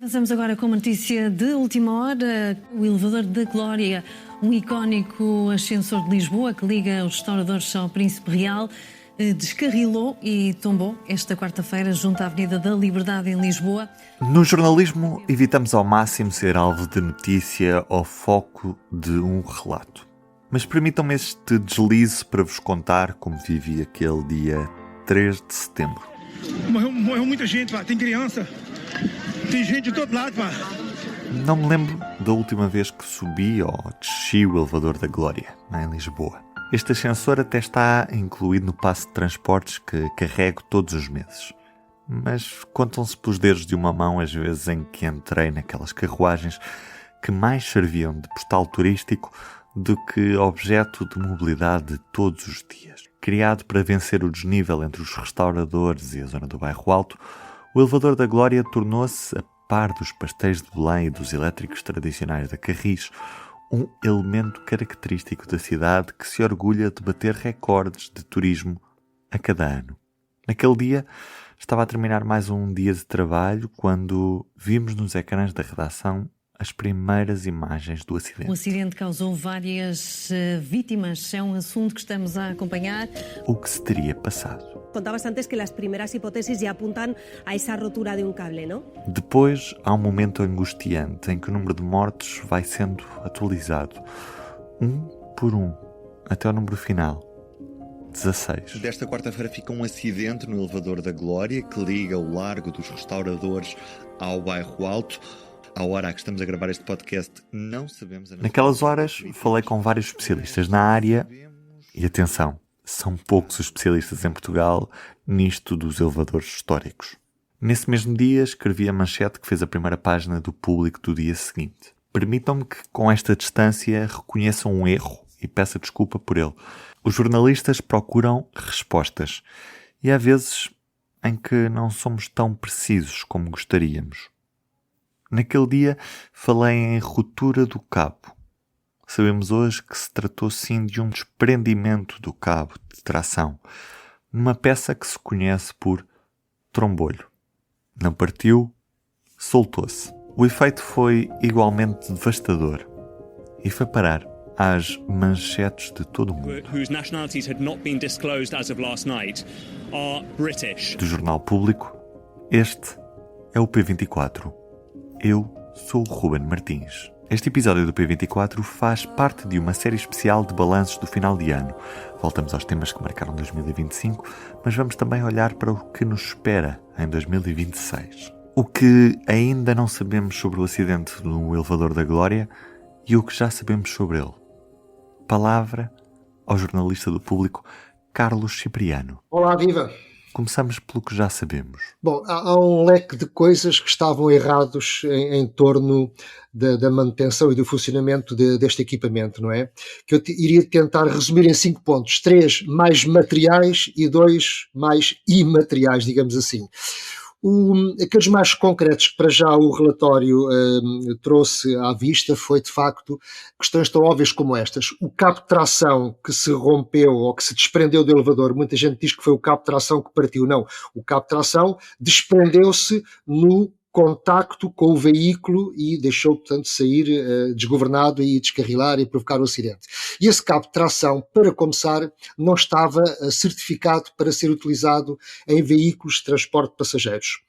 Passamos agora com uma notícia de última hora. O elevador da Glória, um icónico ascensor de Lisboa que liga os restauradores ao Príncipe Real, descarrilou e tombou esta quarta-feira junto à Avenida da Liberdade em Lisboa. No jornalismo, evitamos ao máximo ser alvo de notícia ou foco de um relato. Mas permitam-me este deslize para vos contar como vivi aquele dia 3 de setembro. Morreu muita gente, pá. Tem criança, tem gente de todo lado, pá. Não me lembro da última vez que subi ou desci o elevador da Glória, em Lisboa. Este ascensor até está incluído no passe de transportes que carrego todos os meses. Mas contam-se pelos dedos de uma mão as vezes em que entrei naquelas carruagens que mais serviam de postal turístico do que objeto de mobilidade de todos os dias. Criado para vencer o desnível entre os restauradores e a zona do Bairro Alto, o elevador da Glória tornou-se, a par dos pastéis de Belém e dos elétricos tradicionais da Carris, um elemento característico da cidade que se orgulha de bater recordes de turismo a cada ano. Naquele dia, estava a terminar mais um dia de trabalho quando vimos nos ecrãs da redação as primeiras imagens do acidente. O acidente causou várias vítimas. É um assunto que estamos a acompanhar. O que se teria passado? Contabas antes que as primeiras hipóteses já apuntam a essa rotura de um cable, não? Depois há um momento angustiante em que o número de mortos vai sendo atualizado, um por um, até ao número final, 16. Desta quarta-feira fica um acidente no elevador da Glória que liga o Largo dos Restauradores ao Bairro Alto. À hora que estamos a gravar este podcast, não sabemos... Naquelas horas, falei com vários especialistas na área e, atenção, são poucos os especialistas em Portugal nisto dos elevadores históricos. Nesse mesmo dia, escrevi a manchete que fez a primeira página do Público do dia seguinte. Permitam-me que, com esta distância, reconheçam um erro e peça desculpa por ele. Os jornalistas procuram respostas e há vezes em que não somos tão precisos como gostaríamos. Naquele dia falei em ruptura do cabo. Sabemos hoje que se tratou sim de um desprendimento do cabo de tração, numa peça que se conhece por trombolho. Não partiu, soltou-se. O efeito foi igualmente devastador e foi parar às manchetes de todo o mundo. Do Jornal Público, este é o P24. Eu sou o Ruben Martins. Este episódio do P24 faz parte de uma série especial de balanços do final de ano. Voltamos aos temas que marcaram 2025, mas vamos também olhar para o que nos espera em 2026. O que ainda não sabemos sobre o acidente no elevador da Glória e o que já sabemos sobre ele. Palavra ao jornalista do Público, Carlos Cipriano. Olá, viva! Começamos pelo que já sabemos. Bom, há um leque de coisas que estavam errados em torno da manutenção e do funcionamento deste equipamento, não é? Que eu iria tentar resumir em 5 pontos. 3 mais materiais e 2 mais imateriais, digamos assim. Aqueles mais concretos que para já o relatório trouxe à vista foi de facto questões tão óbvias como estas. O cabo de tração que se rompeu ou que se desprendeu do elevador, muita gente diz que foi o cabo de tração que partiu. Não, o cabo de tração desprendeu-se no contacto com o veículo e deixou, portanto, sair desgovernado e descarrilar e provocar o acidente. E esse cabo de tração, para começar, não estava certificado para ser utilizado em veículos de transporte de passageiros.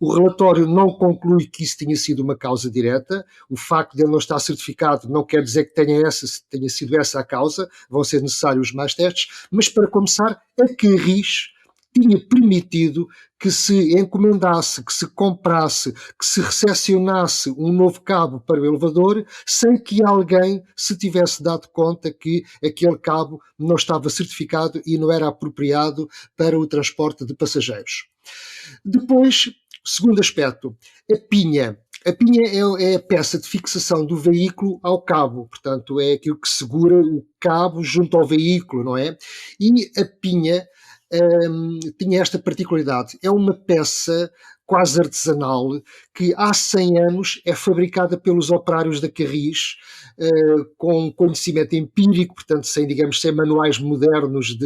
O relatório não conclui que isso tenha sido uma causa direta. O facto de ele não estar certificado não quer dizer que tenha sido essa a causa. Vão ser necessários mais testes. Mas, para começar, a Carris tinha permitido que se encomendasse, que se comprasse, que se recepcionasse um novo cabo para o elevador sem que alguém se tivesse dado conta que aquele cabo não estava certificado e não era apropriado para o transporte de passageiros. Depois, segundo aspecto, a pinha. A pinha é a peça de fixação do veículo ao cabo, portanto é aquilo que segura o cabo junto ao veículo, não é? E a pinha tinha esta particularidade, é uma peça quase artesanal que há 100 anos é fabricada pelos operários da Carris, com conhecimento empírico, portanto, sem manuais modernos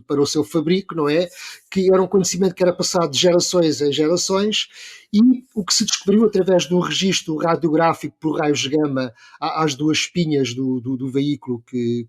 para o seu fabrico, não é? Que era um conhecimento que era passado de gerações em gerações, e o que se descobriu através de um registro radiográfico por raios gama às duas espinhas do veículo que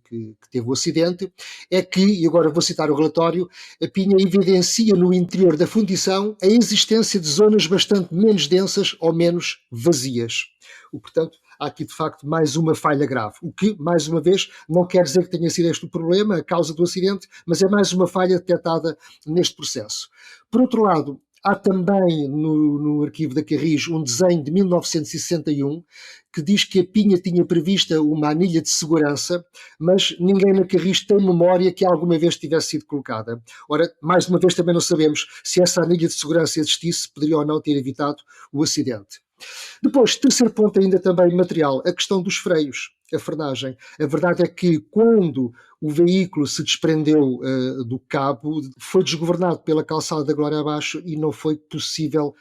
teve o acidente, é que, e agora vou citar o relatório, a pinha evidencia no interior da fundição a existência de zonas bastante menos densas ou menos vazias. Portanto, há aqui de facto mais uma falha grave, o que, mais uma vez, não quer dizer que tenha sido este o problema, a causa do acidente, mas é mais uma falha detectada neste processo. Por outro lado, há também no arquivo da Carris um desenho de 1961 que diz que a pinha tinha prevista uma anilha de segurança, mas ninguém na Carris tem memória que alguma vez tivesse sido colocada. Ora, mais uma vez também não sabemos se essa anilha de segurança existisse, poderia ou não ter evitado o acidente. Depois, terceiro ponto ainda também material, a questão dos freios, a frenagem. A verdade é que quando o veículo se desprendeu do cabo, foi desgovernado pela calçada da Glória abaixo e não foi possível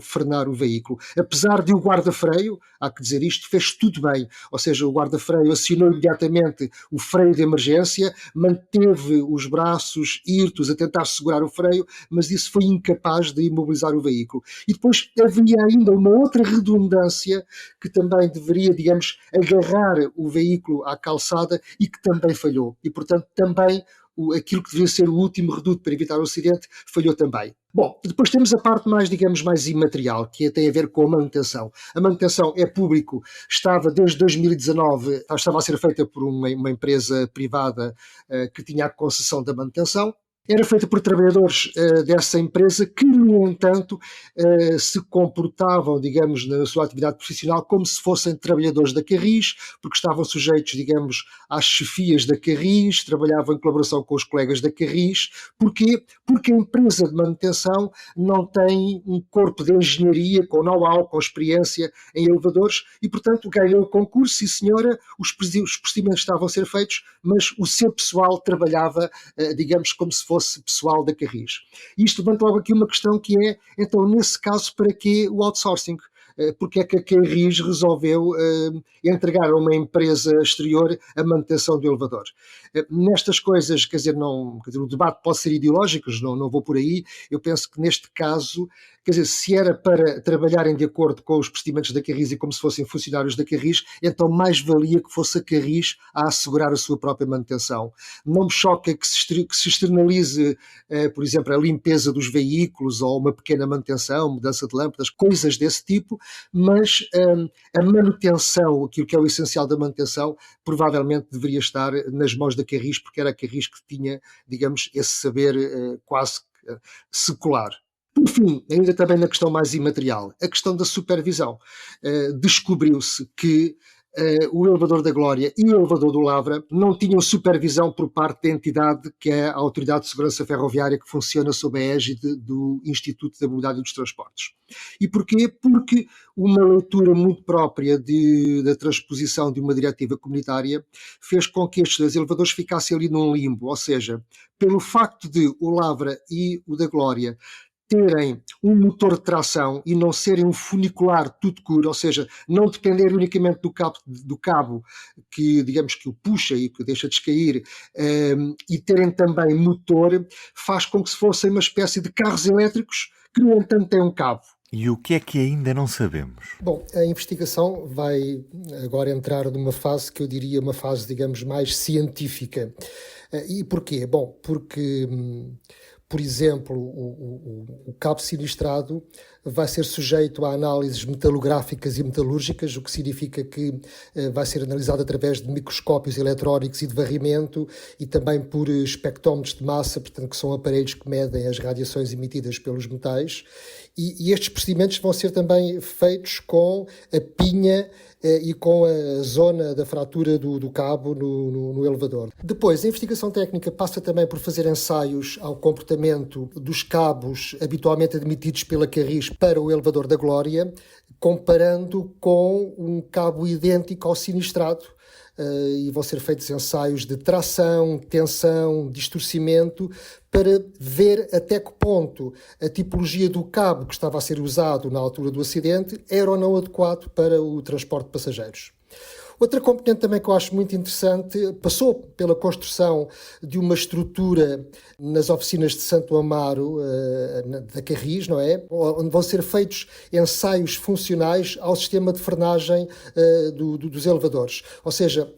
frenar o veículo. Apesar de o guarda-freio, há que dizer isto, fez tudo bem, ou seja, o guarda-freio acionou imediatamente o freio de emergência, manteve os braços hirtos a tentar segurar o freio, mas isso foi incapaz de imobilizar o veículo. E depois havia ainda uma outra redundância que também deveria, agarrar o veículo à calçada e que também falhou. E, portanto, também aquilo que devia ser o último reduto para evitar o acidente falhou também. Bom, depois temos a parte mais imaterial, que tem a ver com a manutenção. A manutenção é público, estava desde 2019, estava a ser feita por uma empresa privada que tinha a concessão da manutenção. Era feita por trabalhadores dessa empresa que, no entanto, se comportavam, na sua atividade profissional como se fossem trabalhadores da Carris, porque estavam sujeitos, às chefias da Carris, trabalhavam em colaboração com os colegas da Carris. Porquê? Porque a empresa de manutenção não tem um corpo de engenharia com know-how, com experiência em elevadores e, portanto, ganhou o concurso, sim senhora, os procedimentos estavam a ser feitos, mas o seu pessoal trabalhava, como se fosse pessoal da Carris. E isto levanta logo aqui uma questão que é, então, nesse caso, para que o outsourcing? Porque é que a Carris resolveu entregar a uma empresa exterior a manutenção do elevador? Nestas coisas, o debate pode ser ideológico, não vou por aí. Eu penso que neste caso, se era para trabalharem de acordo com os procedimentos da Carris e como se fossem funcionários da Carris, então mais valia que fosse a Carris a assegurar a sua própria manutenção. Não me choca que se externalize, por exemplo, a limpeza dos veículos ou uma pequena manutenção, mudança de lâmpadas, coisas desse tipo, mas a manutenção, aquilo que é o essencial da manutenção, provavelmente deveria estar nas mãos da Carris, porque era a Carris que tinha, esse saber quase secular. Por fim, ainda também na questão mais imaterial, a questão da supervisão. Descobriu-se que o elevador da Glória e o elevador do Lavra não tinham supervisão por parte da entidade que é a Autoridade de Segurança Ferroviária, que funciona sob a égide do Instituto da Mobilidade e dos Transportes. E porquê? Porque uma leitura muito própria da transposição de uma diretiva comunitária fez com que estes dois elevadores ficassem ali num limbo, ou seja, pelo facto de o Lavra e o da Glória terem um motor de tração e não serem um funicular tudo curo, ou seja, não depender unicamente do cabo que, que o puxa e que o deixa descair, e terem também motor, faz com que se fossem uma espécie de carros elétricos que, no entanto, têm um cabo. E o que é que ainda não sabemos? Bom, a investigação vai agora entrar numa fase que eu diria uma fase, mais científica. E porquê? Bom, porque, por exemplo, o cabo sinistrado vai ser sujeito a análises metalográficas e metalúrgicas, o que significa que vai ser analisado através de microscópios eletrónicos e de varrimento e também por espectrómetros de massa, portanto, que são aparelhos que medem as radiações emitidas pelos metais. E estes procedimentos vão ser também feitos com a pinha e com a zona da fratura do cabo no elevador. Depois, a investigação técnica passa também por fazer ensaios ao comportamento dos cabos habitualmente admitidos pela Carris para o elevador da Glória, comparando com um cabo idêntico ao sinistrado, e vão ser feitos ensaios de tração, tensão, distorcimento, para ver até que ponto a tipologia do cabo que estava a ser usado na altura do acidente era ou não adequado para o transporte de passageiros. Outra componente também que eu acho muito interessante passou pela construção de uma estrutura nas oficinas de Santo Amaro, da Carris, não é? Onde vão ser feitos ensaios funcionais ao sistema de frenagem dos elevadores. Ou seja,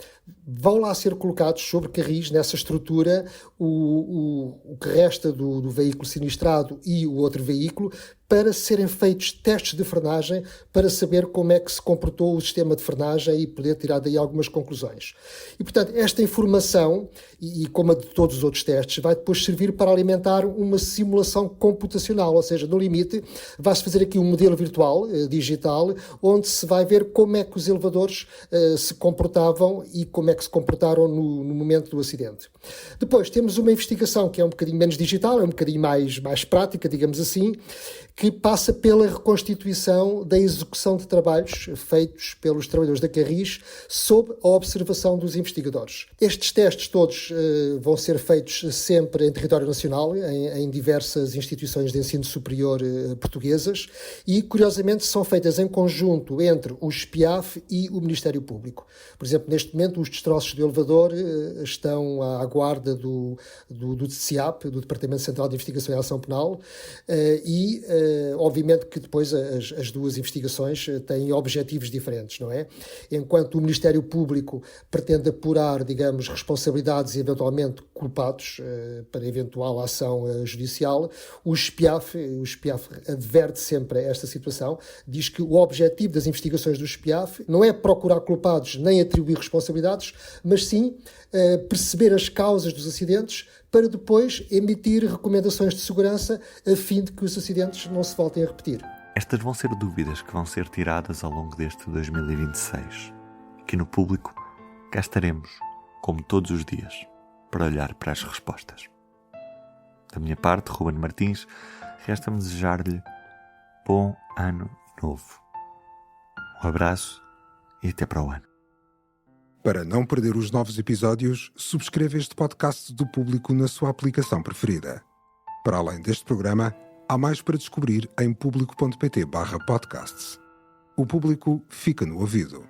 vão lá ser colocados sobre Carris, nessa estrutura, o que resta do veículo sinistrado e o outro veículo, para serem feitos testes de frenagem, para saber como é que se comportou o sistema de frenagem e poder tirar daí algumas conclusões. E, portanto, esta informação, e como a de todos os outros testes, vai depois servir para alimentar uma simulação computacional, ou seja, no limite, vai-se fazer aqui um modelo virtual, digital, onde se vai ver como é que os elevadores se comportavam e como é que se comportaram no momento do acidente. Depois, temos uma investigação que é um bocadinho menos digital, é um bocadinho mais prática, digamos assim, que passa pela reconstituição da execução de trabalhos feitos pelos trabalhadores da Carris sob a observação dos investigadores. Estes testes todos vão ser feitos sempre em território nacional, em diversas instituições de ensino superior portuguesas e, curiosamente, são feitas em conjunto entre o SPIAF e o Ministério Público. Por exemplo, neste momento, os destroços do elevador estão à guarda do DCIAP, do Departamento Central de Investigação e Ação Penal, e obviamente que depois as duas investigações têm objetivos diferentes, não é? Enquanto o Ministério Público pretende apurar, digamos, responsabilidades e eventualmente culpados para eventual ação judicial, o SPIAF adverte sempre a esta situação, diz que o objetivo das investigações do SPIAF não é procurar culpados nem atribuir responsabilidades, mas sim perceber as causas dos acidentes para depois emitir recomendações de segurança a fim de que os acidentes não se voltem a repetir. Estas vão ser dúvidas que vão ser tiradas ao longo deste 2026. Aqui no Público, cá estaremos, como todos os dias, para olhar para as respostas. Da minha parte, Ruben Martins, resta-me desejar-lhe bom ano novo. Um abraço e até para o ano. Para não perder os novos episódios, subscreva este podcast do Público na sua aplicação preferida. Para além deste programa, há mais para descobrir em público.pt/podcasts. O Público fica no ouvido.